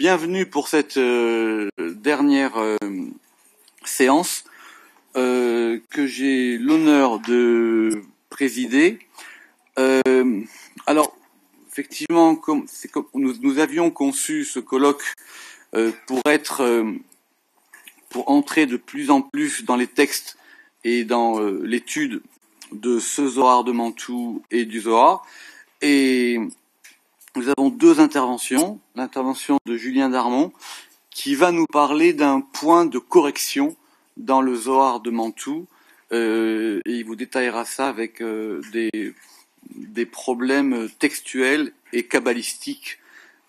bienvenue pour cette dernière séance que j'ai l'honneur de présider. Alors, effectivement, nous avions conçu ce colloque pour entrer de plus en plus dans les textes et dans l'étude de ce Zohar de Mantoue et du Zohar. Et nous avons deux interventions. L'intervention de Julien Darmon, qui va nous parler d'un point de correction dans le Zohar de Mantoue, et il vous détaillera ça avec des problèmes textuels et kabbalistiques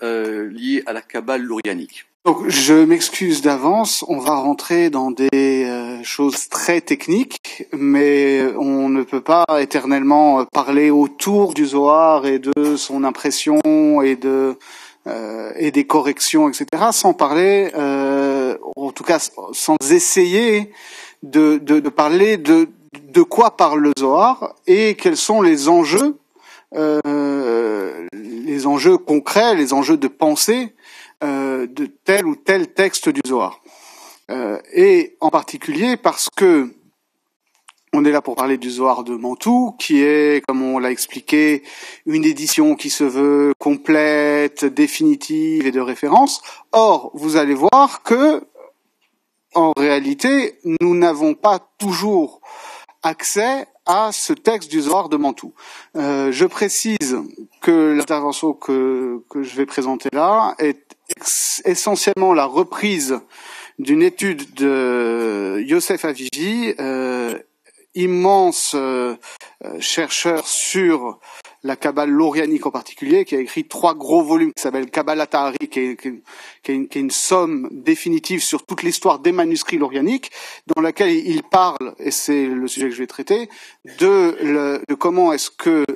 liés à la Kabbale lourianique. Donc, je m'excuse d'avance, on va rentrer dans des choses très techniques, mais on ne peut pas éternellement parler autour du Zohar et de son impression et des corrections, etc., sans parler, en tout cas sans essayer de parler de quoi parle le Zohar et quels sont les enjeux concrets, les enjeux de pensée de tel ou tel texte du Zohar. Et en particulier parce que on est là pour parler du Zohar de Mantoue, qui est, comme on l'a expliqué, une édition qui se veut complète, définitive et de référence. Or, vous allez voir que, en réalité, nous n'avons pas toujours accès à ce texte du Zohar de Mantoue. Je précise que l'intervention que je vais présenter là est essentiellement la reprise d'une étude de Yosef Avigi, immense chercheur sur la Kabbale lourianique en particulier, qui a écrit 3 gros volumes qui s'appellent Kabbalat Tahari, qui est une somme définitive sur toute l'histoire des manuscrits lourianiques, dans laquelle il parle, et c'est le sujet que je vais traiter, de comment est-ce que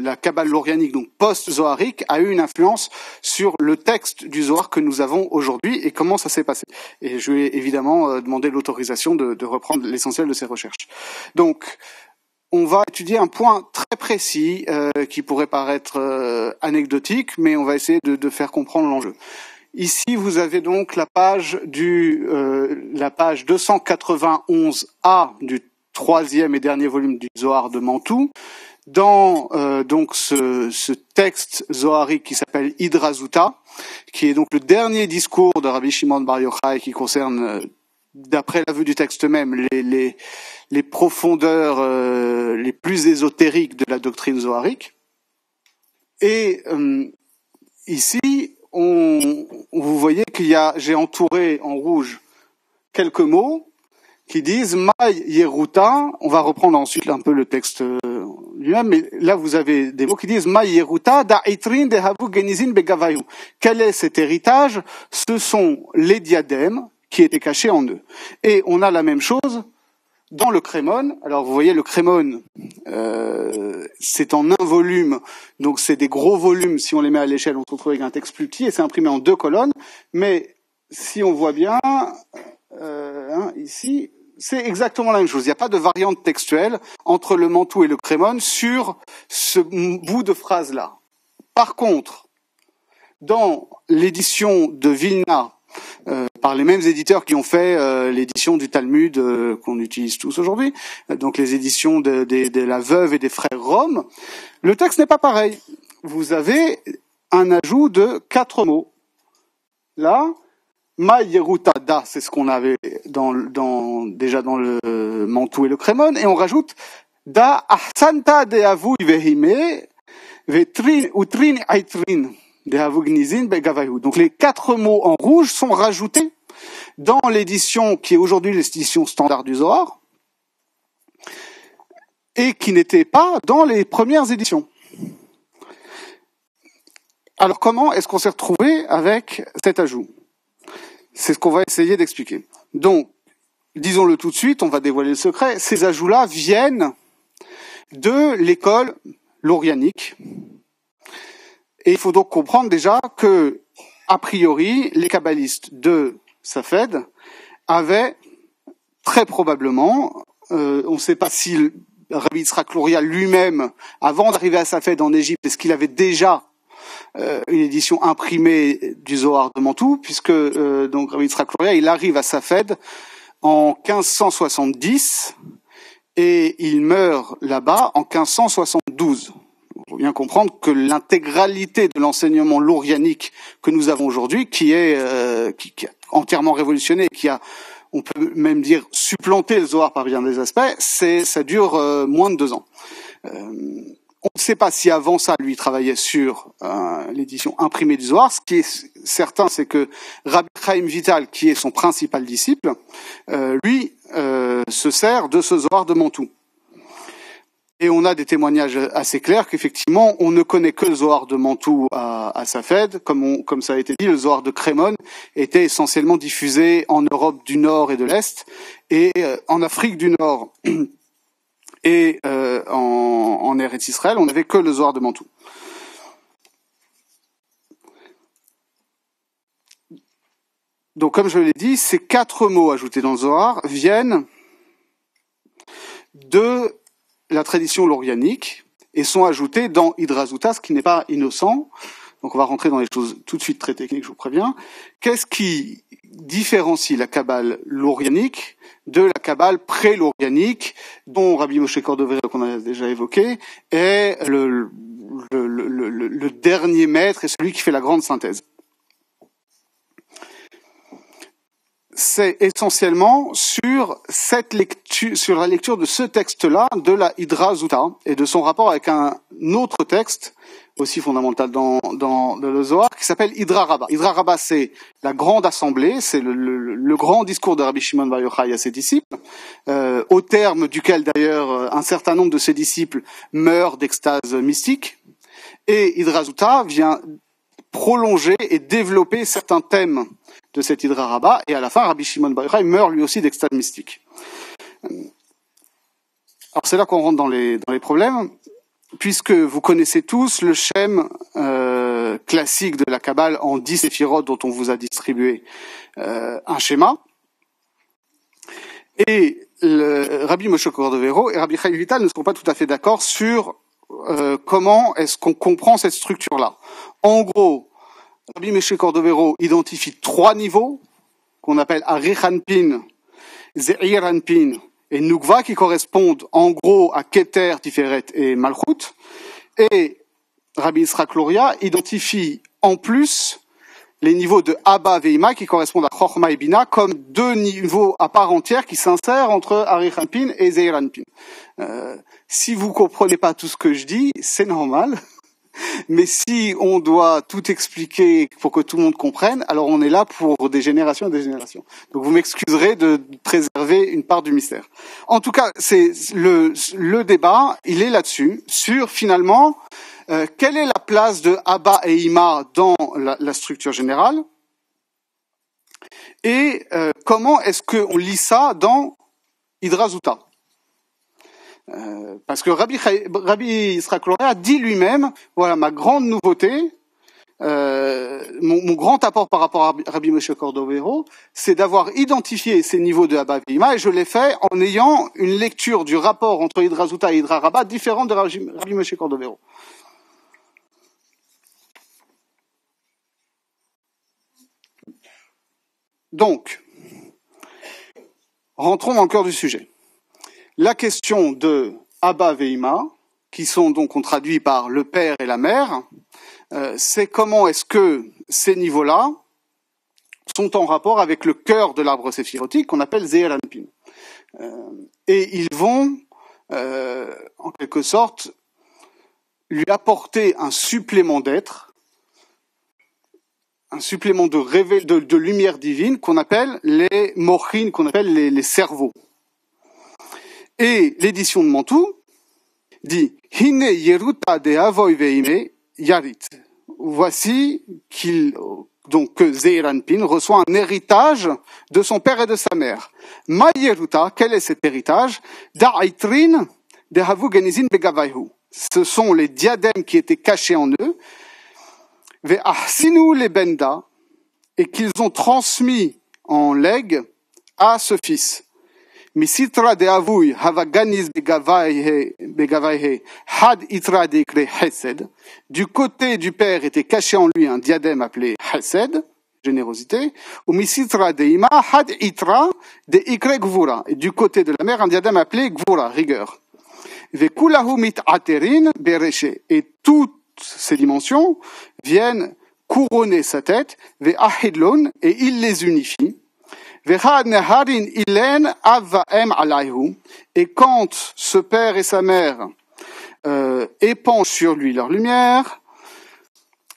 la Kabbale lourianique, donc post-zoharique, a eu une influence sur le texte du Zohar que nous avons aujourd'hui et comment ça s'est passé. Et je vais évidemment demander l'autorisation de reprendre l'essentiel de ces recherches. Donc, on va étudier un point très précis qui pourrait paraître anecdotique, mais on va essayer de faire comprendre l'enjeu. Ici, vous avez donc la page 291A du 3e et dernier volume du Zohar de Mantoue, dans donc ce texte zoharique qui s'appelle Hidrazuta, qui est donc le dernier discours de Rabbi Shimon Bar Yochai qui concerne, d'après la vue du texte même, les profondeurs les plus ésotériques de la doctrine zoharique. Et ici, vous voyez j'ai entouré en rouge quelques mots qui disent Maï Yeruta. On va reprendre ensuite un peu le texte lui-même, mais là vous avez des mots qui disent Maï Yeruta da'itrin dehavu genizin begavayu. Quel est cet héritage? Ce sont les diadèmes qui étaient cachés en eux. Et on a la même chose dans le Crémon. Alors vous voyez, le Crémon, c'est en un volume, donc c'est des gros volumes. Si on les met à l'échelle, on se retrouve avec un texte plus petit et c'est imprimé en 2 colonnes. Mais si on voit bien, ici, c'est exactement la même chose. Il n'y a pas de variante textuelle entre le Mantoue et le Crémon sur ce bout de phrase-là. Par contre, dans l'édition de Vilna, par les mêmes éditeurs qui ont fait l'édition du Talmud qu'on utilise tous aujourd'hui, donc les éditions de la Veuve et des Frères Rome, le texte n'est pas pareil. Vous avez un ajout de 4 mots. Là, Ma Yeruta Da, c'est ce qu'on avait déjà dans le Mantoue et le Crémon, et on rajoute Da Ahsanta Deavu Vehime Vetrin Utrin Aitrin. Donc les 4 mots en rouge sont rajoutés dans l'édition qui est aujourd'hui l'édition standard du Zohar et qui n'était pas dans les premières éditions. Alors comment est-ce qu'on s'est retrouvé avec cet ajout? C'est ce qu'on va essayer d'expliquer. Donc, disons-le tout de suite, on va dévoiler le secret, ces ajouts-là viennent de l'école lourianique. Et il faut donc comprendre déjà que, a priori, les kabbalistes de Safed avaient très probablement, on ne sait pas si Rabbi Yitzhak Luria lui-même, avant d'arriver à Safed en Égypte, est-ce qu'il avait déjà une édition imprimée du Zohar de Mantoue, puisque donc Rabbi Yitzhak Luria, il arrive à Safed en 1570 et il meurt là-bas en 1572. Il faut bien comprendre que l'intégralité de l'enseignement lourianique que nous avons aujourd'hui, qui a entièrement révolutionné, qui a, on peut même dire, supplanté le Zohar par bien des aspects, ça dure moins de 2 ans. On ne sait pas si avant ça, lui, il travaillait sur l'édition imprimée du Zohar. Ce qui est certain, c'est que Rabbi Chaim Vital, qui est son principal disciple, lui se sert de ce Zohar de Mantoue. Et on a des témoignages assez clairs qu'effectivement, on ne connaît que le Zohar de Mantoue à Safed. Comme ça a été dit, le Zohar de Crémone était essentiellement diffusé en Europe du Nord et de l'Est, et en Afrique du Nord et en Eretz Israël, on n'avait que le Zohar de Mantoue. Donc, comme je l'ai dit, ces 4 mots ajoutés dans le Zohar viennent de la tradition laurianique et sont ajoutés dans Hidrazuta, ce qui n'est pas innocent. Donc, on va rentrer dans les choses tout de suite très techniques, je vous préviens. Qu'est-ce qui différencie la Kabbale laurianique de la Kabbale pré-laurianique, dont Rabbi Moshe Cordovero, qu'on a déjà évoqué, est le dernier maître et celui qui fait la grande synthèse? C'est essentiellement sur la lecture de ce texte-là, de la Hidrazuta, et de son rapport avec un autre texte, aussi fondamental dans le Zohar, qui s'appelle Hidra Rabba. Hidra Rabba, c'est la grande assemblée, c'est le grand discours de Rabbi Shimon Bar Yochai à ses disciples, au terme duquel d'ailleurs un certain nombre de ses disciples meurent d'extase mystique, et Hidrazuta vient prolonger et développer certains thèmes de cet Hidra Rabba, et à la fin, Rabbi Shimon Bar Yochai meurt lui aussi d'extase mystique. Alors c'est là qu'on rentre dans les problèmes, puisque vous connaissez tous le schème classique de la Kabbale en 10 séphirotes dont on vous a distribué un schéma. Et Rabbi Moshe Cordovero et Rabbi Chaim Vital ne sont pas tout à fait d'accord sur comment est-ce qu'on comprend cette structure-là. En gros, Rabbi Moshe Cordovero identifie 3 niveaux qu'on appelle Arichanpin, Zeiranpin et Nukva, qui correspondent en gros à Keter, Tiferet et Malchut. Et Rabbi Yitzhak Luria identifie en plus les niveaux de Abba Veima, qui correspondent à Chochma et Bina, comme 2 niveaux à part entière qui s'insèrent entre Arichanpin et Zeiranpin. Si vous comprenez pas tout ce que je dis, c'est normal. Mais si on doit tout expliquer pour que tout le monde comprenne, alors on est là pour des générations et des générations. Donc vous m'excuserez de préserver une part du mystère. En tout cas, c'est le débat, il est là-dessus, sur finalement quelle est la place de Abba et Ima dans la structure générale, et comment est-ce qu'on lit ça dans Hidrazuta. Parce que Rabbi Yitzhak Luria dit lui-même, voilà, ma grande nouveauté, mon grand apport par rapport à Rabbi Moshe Cordovero, c'est d'avoir identifié ces niveaux de Abba Veima, et je l'ai fait en ayant une lecture du rapport entre Hidrazuta et Hidra Rabba différente de Rabbi Moshe Cordovero. Donc, rentrons dans le cœur du sujet. La question de Abba Veima, qui sont donc on traduit par le père et la mère, c'est comment est-ce que ces niveaux-là sont en rapport avec le cœur de l'arbre séphirotique qu'on appelle Zeiranpin. Et ils vont, en quelque sorte, lui apporter un supplément d'être, un supplément de lumière divine qu'on appelle les mochin, qu'on appelle les cerveaux. Et l'édition de Mantoue dit Hine Yeruta de Avoy Veime Yarit. Voici que Zeiranpin reçoit un héritage de son père et de sa mère. Ma Yeruta, quel est cet héritage? Da'itrin de Havu Genizin Begavaihu. Ce sont les diadèmes qui étaient cachés en eux. Ve'ahsinu le benda, et qu'ils ont transmis en legs à ce fils. Misitra de avui havaganiz begavaihe had itra de ikre hesed. Du côté du père était caché en lui un diadème appelé hesed, générosité. Ou misitra de ima had itra de ikre gvura. Et du côté de la mère un diadème appelé gvura, rigueur. Vekulahu mit'aterin bereshe. Et toutes ces dimensions viennent couronner sa tête, ve'ahidlon, et il les unifie. Ve'had neharin ilen avaem alayhu. Et quand ce père et sa mère épandent sur lui leur lumière,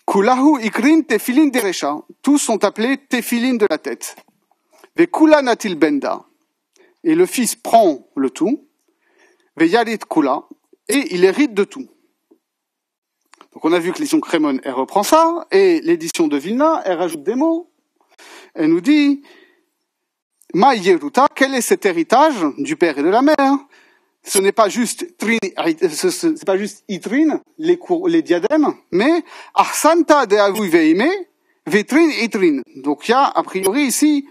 kulahu ikrin tefilin deresha. Tous sont appelés tefilin de la tête. Ve'kula natil benda. Et le fils prend le tout. Ve'yarit kula. Et il hérite de tout. Donc on a vu que l'édition Crémon, elle reprend ça, et l'édition de Vilna, elle rajoute des mots. Elle nous dit, Ma Yeruta, quel est cet héritage du père et de la mère? Ce n'est pas juste c'est pas juste itrin, les diadèmes, mais Arsanta de Avui Veime, Vetrin itrin. Donc il y a, a priori ici,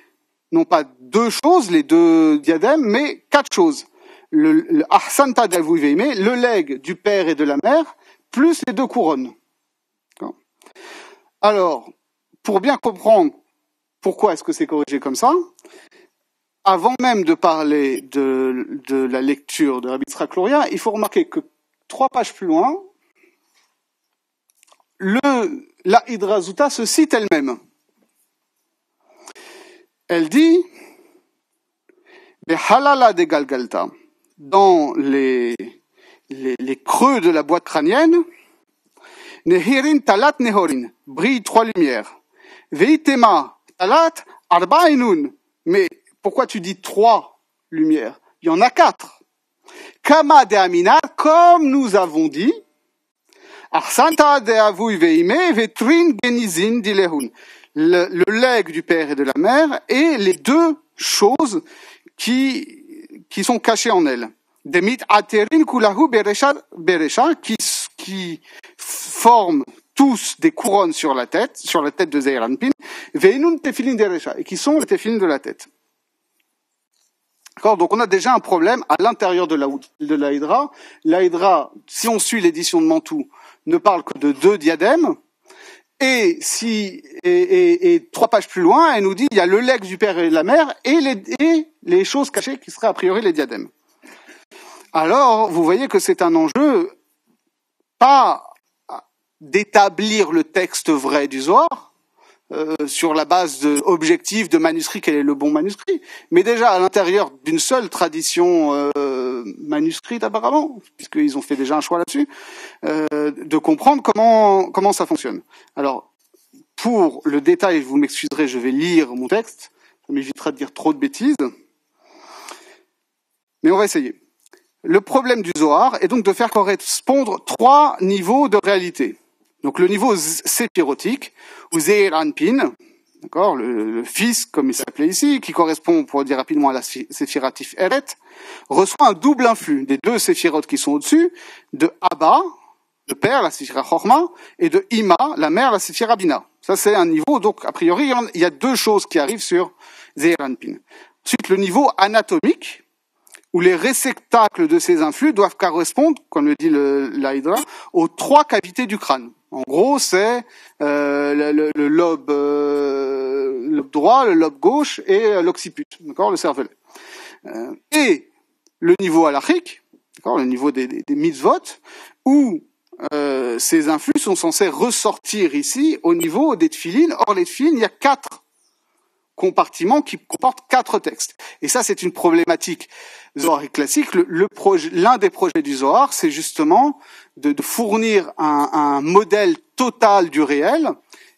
non pas deux choses, les deux diadèmes, mais quatre choses. Le Arsanta de Avui Veime, le legs du père et de la mère, plus les deux couronnes. Alors, pour bien comprendre pourquoi est-ce que c'est corrigé comme ça, avant même de parler de la lecture de Rabbi Yitzhak Luria, il faut remarquer que 3 pages plus loin, la Hidrazuta se cite elle-même. Elle dit, Behalala de Galgalta, dans les creux de la boîte crânienne, Nehirin talat nehorin, brille 3 lumières. Veitema talat arba'inun. Mais pourquoi tu dis 3 lumières? Il y en a 4. Kama de amina, comme nous avons dit, arsanta de avui veime vetrin genizin dilehun. Le legs du père et de la mère et les deux choses qui sont cachées en elle. Demit aterin kulahu beresha, qui forment tous des couronnes sur la tête de Zeir Anpin, veinun tefilin deresha, et qui sont les tefilin de la tête. D'accord? Donc on a déjà un problème à l'intérieur de la Hydra. La Hydra, si on suit l'édition de Mantoue, ne parle que de 2 diadèmes, et 3 pages plus loin, elle nous dit il y a le legs du père et de la mère et les choses cachées qui seraient a priori les diadèmes. Alors, vous voyez que c'est un enjeu, pas d'établir le texte vrai du Zohar, sur la base objective de manuscrit, quel est le bon manuscrit, mais déjà à l'intérieur d'une seule tradition manuscrite apparemment, puisqu'ils ont fait déjà un choix là-dessus, de comprendre comment ça fonctionne. Alors, pour le détail, vous m'excuserez, je vais lire mon texte, ça m'évitera de dire trop de bêtises, mais on va essayer. Le problème du Zohar est donc de faire correspondre 3 niveaux de réalité. Donc le niveau séphirotique, ou Zeir Anpin, d'accord, le fils, comme il s'appelait ici, qui correspond, pour dire rapidement, à la séphiratif Eret, reçoit un double influx des 2 séphirotes qui sont au-dessus, de Abba, le père, la séphira Chorma, et de Ima, la mère, la séphira Bina. Ça c'est un niveau, donc a priori, il y a 2 choses qui arrivent sur Zeir Anpin. Ensuite, le niveau anatomique, où les réceptacles de ces influx doivent correspondre, comme le dit la Hydra, aux 3 cavités du crâne. En gros, c'est le lobe droit, le lobe gauche et l'occiput, d'accord, le cervelet. Et le niveau halachique, d'accord, le niveau des mitzvot, où ces influx sont censés ressortir ici au niveau des tefilines. Or, les tefilines, il y a 4 compartiments qui comportent 4 textes. Et ça, c'est une problématique zoharique classique. L'un des projets du Zohar, c'est justement de fournir un modèle total du réel,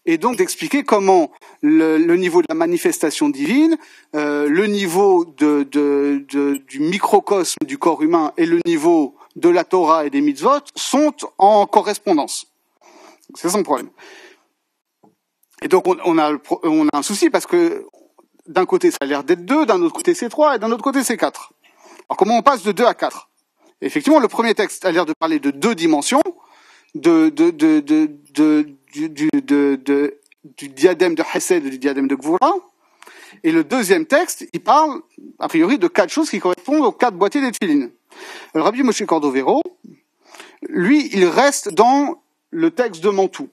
et donc d'expliquer comment le niveau de la manifestation divine, le niveau du microcosme du corps humain et le niveau de la Torah et des mitzvot sont en correspondance. C'est son problème. Et donc on a un souci parce que d'un côté ça a l'air d'être 2, d'un autre côté c'est 3 et d'un autre côté c'est 4. Alors comment on passe de 2 à 4? Effectivement, le premier texte a l'air de parler de 2 dimensions, du diadème de Hesed et du diadème de Gvura, Et le deuxième texte, il parle, a priori, de 4 choses qui correspondent aux 4 boîtiers des tefilines. Le Rabbi Moshe Cordovero, lui, il reste dans le texte de Mantoue.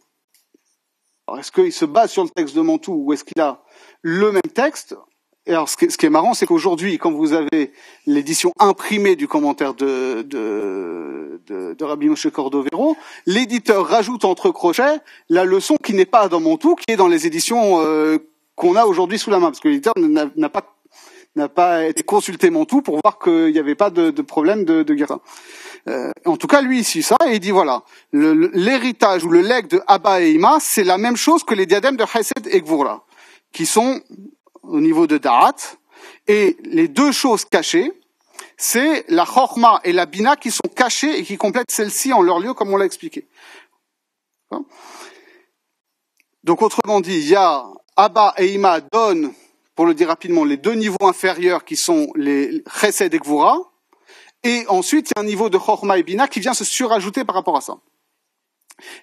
Alors, est-ce qu'il se base sur le texte de Mantoue ou est-ce qu'il a le même texte? Et alors, ce qui est marrant, c'est qu'aujourd'hui, quand vous avez l'édition imprimée du commentaire de Rabbi Moshe Cordovero, l'éditeur rajoute entre crochets la leçon qui n'est pas dans Mantoue, qui est dans les éditions qu'on a aujourd'hui sous la main, parce que l'éditeur n'a pas été consulté Mantoue pour voir qu'il n'y avait pas de problème de guerre. En tout cas, lui, il suit ça et il dit voilà, l'héritage ou le legs de Abba et Ima, c'est la même chose que les diadèmes de Chesed et Gvura, qui sont au niveau de Da'at, et les 2 choses cachées, c'est la Chorma et la Bina qui sont cachées et qui complètent celles-ci en leur lieu, comme on l'a expliqué. Donc, autrement dit, il y a Abba et Ima donnent, pour le dire rapidement, les 2 niveaux inférieurs qui sont les Chesed et Gvura, et ensuite, il y a un niveau de Chorma et Bina qui vient se surajouter par rapport à ça.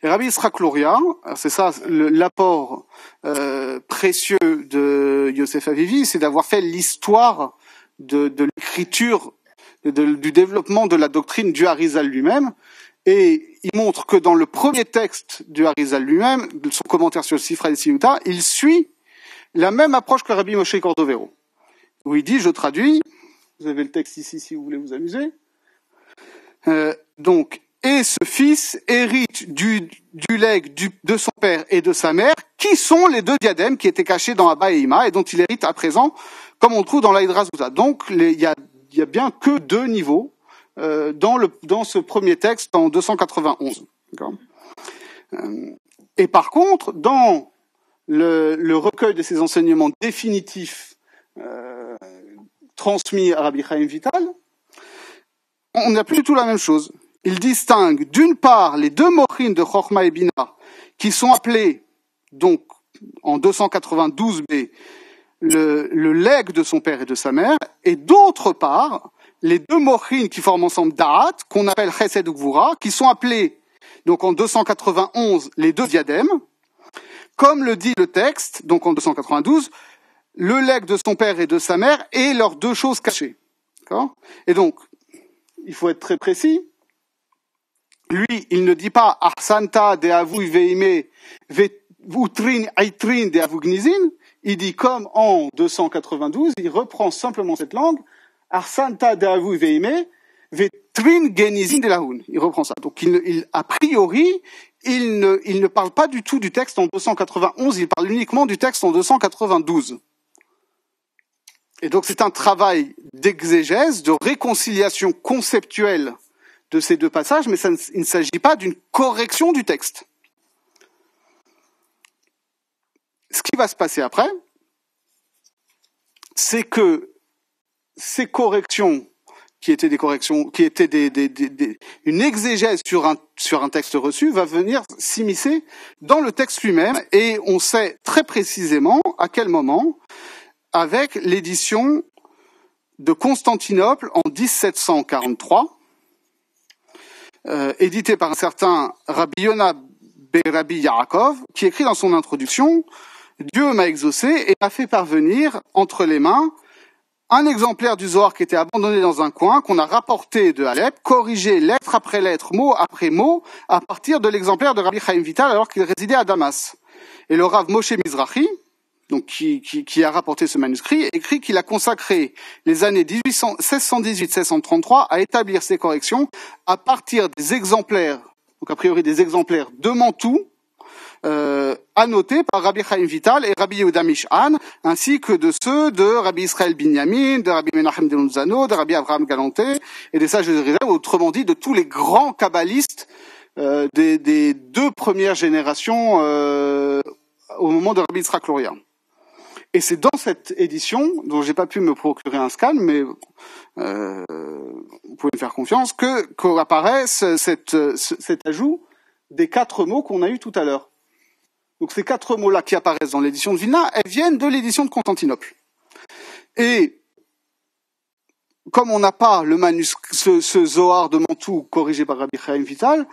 Et Rabbi Yitzhak Luria, c'est ça l'apport précieux de Yosef Avivi, c'est d'avoir fait l'histoire de l'écriture, du développement de la doctrine du Harizal lui-même. Et il montre que dans le premier texte du Harizal lui-même, son commentaire sur le Sifra et Siyuta, il suit la même approche que Rabbi Moshe Cordovero, où il dit, je traduis, vous avez le texte ici si vous voulez vous amuser, donc, et ce fils hérite du legs de son père et de sa mère, qui sont les 2 diadèmes qui étaient cachés dans Abba et Ima, et dont il hérite à présent, comme on le trouve dans l'Aïdra Zouza. Donc, il y a bien que 2 niveaux dans ce premier texte, en 291. D'accord. Et par contre, dans le recueil de ces enseignements définitifs transmis à Rabbi Chaim Vital, on n'a plus du tout la même chose. Il distingue d'une part les 2 mochines de Chorma et Bina qui sont appelés, donc en 292b, le legs de son père et de sa mère, et d'autre part les 2 mochines qui forment ensemble Da'at, qu'on appelle Chesed ou Gvura, qui sont appelés donc en 291 les 2 diadèmes, comme le dit le texte, donc en 292, le legs de son père et de sa mère et leurs 2 choses cachées. D'accord ? Et donc, il faut être très précis. Lui, il ne dit pas Arsanta de Avu Veime Utrin Aitrin de Avu Gnizin. Il dit comme en 292, il reprend simplement cette langue Arsanta de Avu Veime Vetrin Genizin de Lahun. Il reprend ça. Donc, a priori, il ne parle pas du tout du texte en 291, il parle uniquement du texte en 292. Et donc, c'est un travail d'exégèse, de réconciliation conceptuelle de ces 2 passages, mais il ne s'agit pas d'une correction du texte. Ce qui va se passer après, c'est que ces corrections, qui étaient une exégèse sur un texte reçu, va venir s'immiscer dans le texte lui-même, et on sait très précisément à quel moment, avec l'édition de Constantinople en 1743, édité par un certain Rabbi Yonah Rabbi Yaakov, qui écrit dans son introduction « Dieu m'a exaucé et m'a fait parvenir entre les mains un exemplaire du Zohar qui était abandonné dans un coin, qu'on a rapporté de Alep, corrigé lettre après lettre, mot après mot, à partir de l'exemplaire de Rabbi Chaim Vital alors qu'il résidait à Damas. » Et le Rav Moshe Mizrahi, donc qui a rapporté ce manuscrit, écrit qu'il a consacré les années 1618-1633 à établir ces corrections à partir des exemplaires, donc a priori des exemplaires de Mantoue, annotés par Rabbi Chaim Vital et Rabbi Yehuda Mish'an, ainsi que de ceux de Rabbi Israël Binyamin, de Rabbi Menachem Delonzano, de Rabbi Abraham Galanté et des sages de Jérusalem, autrement dit de tous les grands kabbalistes des 2 premières générations au moment de Rabbi Yitzhak Luria. Et c'est dans cette édition, dont j'ai pas pu me procurer un scan, mais vous pouvez me faire confiance, qu'apparaît cet ajout des 4 mots qu'on a eu tout à l'heure. Donc ces 4 mots-là qui apparaissent dans l'édition de Vilna, elles viennent de l'édition de Constantinople. Et comme on n'a pas le manuscrit, ce Zohar de Mantoue corrigé par Rabbi Chaim Vital,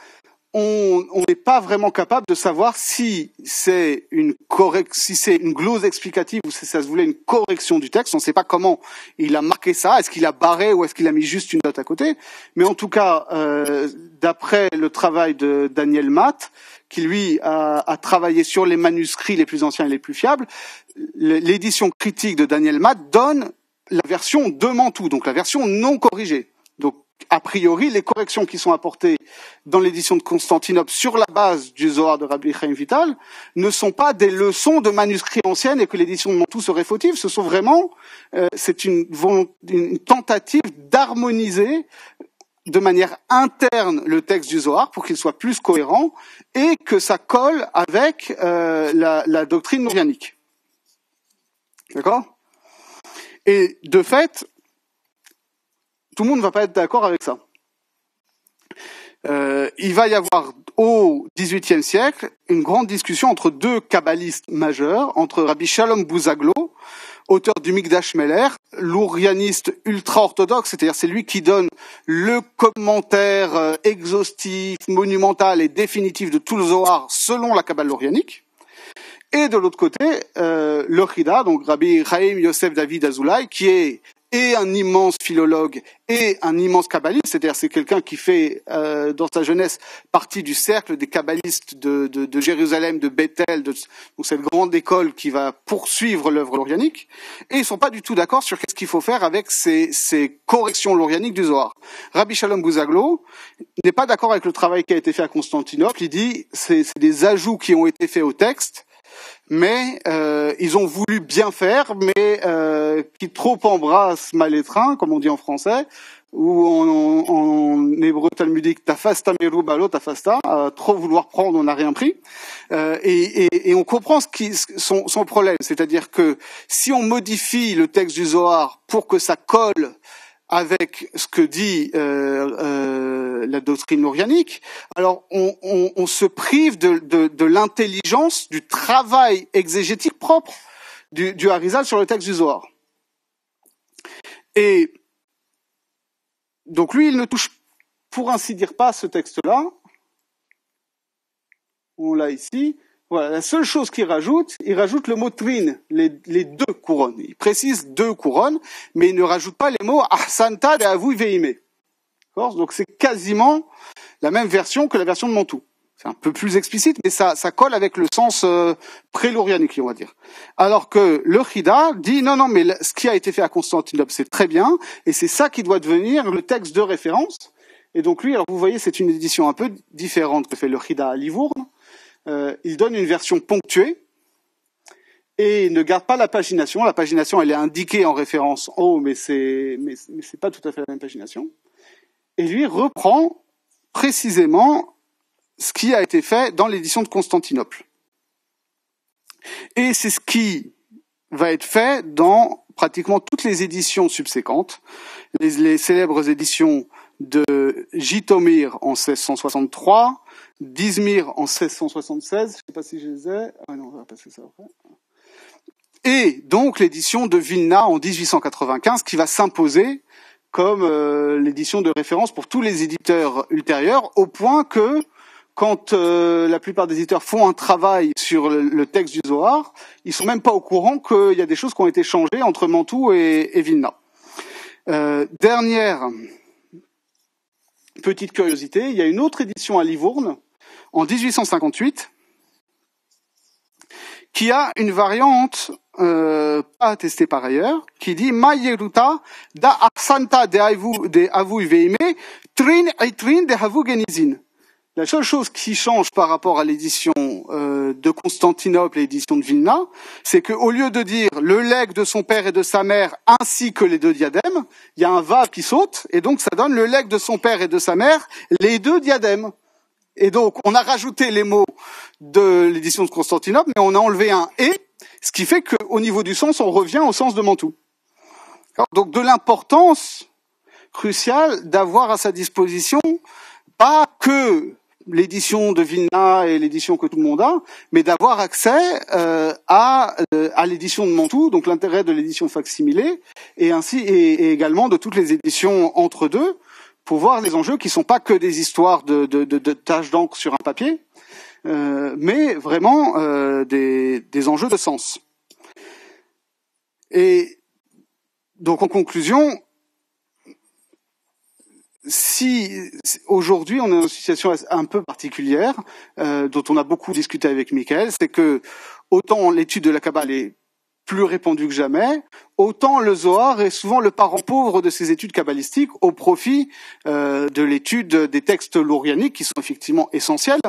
on n'est pas vraiment capable de savoir si c'est une glose explicative ou si ça se voulait une correction du texte. On ne sait pas comment il a marqué ça. Est-ce qu'il a barré ou est-ce qu'il a mis juste une note à côté? Mais en tout cas, d'après le travail de Daniel Matt, qui lui a travaillé sur les manuscrits les plus anciens et les plus fiables, l'édition critique de Daniel Matt donne la version de Mantoue, donc la version non corrigée. Donc, a priori, les corrections qui sont apportées dans l'édition de Constantinople sur la base du Zohar de Rabbi Chaim Vital ne sont pas des leçons de manuscrits anciennes et que l'édition de Mantoue serait fautive. Ce sont vraiment, c'est une tentative d'harmoniser de manière interne le texte du Zohar pour qu'il soit plus cohérent et que ça colle avec la doctrine nourianique. D'accord? Et de fait, tout le monde ne va pas être d'accord avec ça. Il va y avoir au XVIIIe siècle une grande discussion entre deux kabbalistes majeurs, entre Rabbi Shalom Buzaglo, auteur du Mikdash Meler, l'ourianiste ultra-orthodoxe, c'est-à-dire c'est lui qui donne le commentaire exhaustif, monumental et définitif de tout le Zohar selon la Kabbale ourianique. Et de l'autre côté, le Chida, donc Rabbi Chaim Yosef David Azoulay, qui est et un immense philologue et un immense kabbaliste, c'est-à-dire c'est quelqu'un qui fait dans sa jeunesse partie du cercle des kabbalistes de Jérusalem, de Bethel, donc cette grande école qui va poursuivre l'œuvre lorianique, et ils sont pas du tout d'accord sur qu'est-ce qu'il faut faire avec ces corrections lorianiques du Zohar. Rabbi Shalom Buzaglo n'est pas d'accord avec le travail qui a été fait à Constantinople, il dit c'est des ajouts qui ont été faits au texte, mais ils ont voulu bien faire, mais qui trop embrasse mal étreint, comme on dit en français, ou en hébreu talmudique, tafasta meru balo tafasta, trop vouloir prendre, on n'a rien pris. Et on comprend son problème, c'est-à-dire que si on modifie le texte du Zohar pour que ça colle avec ce que dit la doctrine lorianique, alors on se prive de l'intelligence, du travail exégétique propre du Harizal sur le texte du Zohar. Et donc lui, il ne touche pour ainsi dire pas ce texte-là. On l'a ici. Voilà, la seule chose qu'il rajoute, il rajoute le mot trin, les deux couronnes. Il précise deux couronnes, mais il ne rajoute pas les mots ahsanta de avou veime. Donc c'est quasiment la même version que la version de Mantoue. C'est un peu plus explicite, mais ça colle avec le sens pré-lorianique, on va dire. Alors que le Chida dit non, mais ce qui a été fait à Constantinople, c'est très bien, et c'est ça qui doit devenir le texte de référence. Et donc lui, alors vous voyez, c'est une édition un peu différente que fait le Chida à Livourne. Il donne une version ponctuée et ne garde pas la pagination. La pagination, elle est indiquée en référence en haut, mais c'est pas tout à fait la même pagination. Et lui reprend précisément ce qui a été fait dans l'édition de Constantinople. Et c'est ce qui va être fait dans pratiquement toutes les éditions subséquentes, les célèbres éditions de Jitomir en 1663, d'Izmir en 1676, je ne sais pas si je les ai, non, on va passer ça après. Et donc l'édition de Vilna en 1895 qui va s'imposer comme l'édition de référence pour tous les éditeurs ultérieurs, au point que quand la plupart des éditeurs font un travail sur le texte du Zohar, ils sont même pas au courant qu'il y a des choses qui ont été changées entre Mantoue et Vilna. Dernière petite curiosité, il y a une autre édition à Livourne, en 1858, qui a une variante pas attestée par ailleurs, qui dit Ma yeruta da arsanta de avu veime trin et trin de havu genizin. La seule chose qui change par rapport à l'édition de Constantinople et l'édition de Vilna, c'est qu'au lieu de dire le legs de son père et de sa mère ainsi que les deux diadèmes, il y a un vav qui saute, et donc ça donne le legs de son père et de sa mère, les deux diadèmes. Et donc on a rajouté les mots de l'édition de Constantinople, mais on a enlevé un « et », ce qui fait qu'au niveau du sens, on revient au sens de Mantoue. Donc de l'importance cruciale d'avoir à sa disposition pas que l'édition de Vilna et l'édition que tout le monde a, mais d'avoir accès à l'édition de Mantoue, donc l'intérêt de l'édition facsimilée, et ainsi et également de toutes les éditions entre deux, pour voir les enjeux qui sont pas que des histoires de taches d'encre sur un papier, mais vraiment des enjeux de sens. Et donc en conclusion, si aujourd'hui on est dans une situation un peu particulière, dont on a beaucoup discuté avec Michael, c'est que autant l'étude de la Kabbale est plus répandue que jamais, autant le Zohar est souvent le parent pauvre de ces études kabbalistiques au profit de l'étude des textes lourianiques qui sont effectivement essentiels.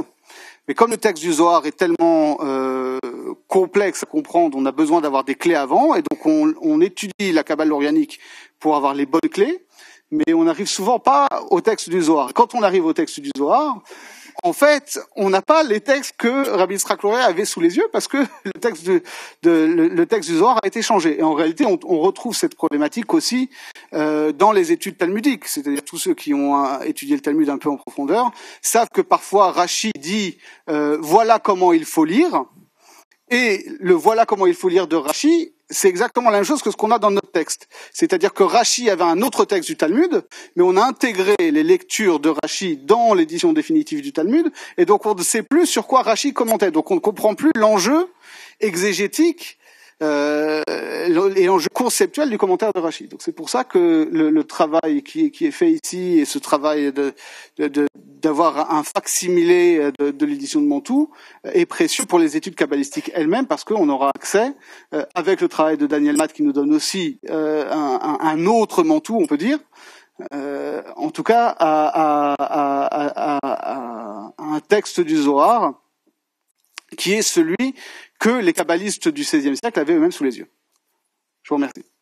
Mais comme le texte du Zohar est tellement complexe à comprendre, on a besoin d'avoir des clés avant, et donc on étudie la Kabbale lourianique pour avoir les bonnes clés, mais on n'arrive souvent pas au texte du Zohar. Quand on arrive au texte du Zohar, en fait, on n'a pas les textes que Rabbi Yitzhak Luria avait sous les yeux parce que le texte du Zohar a été changé. Et en réalité, on retrouve cette problématique aussi dans les études talmudiques. C'est-à-dire tous ceux qui ont étudié le Talmud un peu en profondeur savent que parfois Rashi dit voilà comment il faut lire, et le voilà comment il faut lire de Rashi, c'est exactement la même chose que ce qu'on a dans notre texte. C'est-à-dire que Rashi avait un autre texte du Talmud, mais on a intégré les lectures de Rashi dans l'édition définitive du Talmud, et donc on ne sait plus sur quoi Rashi commentait. Donc on ne comprend plus l'enjeu exégétique et l'enjeu conceptuel du commentaire de Rashi. Donc c'est pour ça que le travail qui est fait ici, et ce travail d'avoir un facsimilé de l'édition de Mantoue est précieux pour les études kabbalistiques elles-mêmes, parce qu'on aura accès, avec le travail de Daniel Matt qui nous donne aussi un autre Mantoue, on peut dire, en tout cas à un texte du Zohar qui est celui que les kabbalistes du XVIe siècle avaient eux-mêmes sous les yeux. Je vous remercie.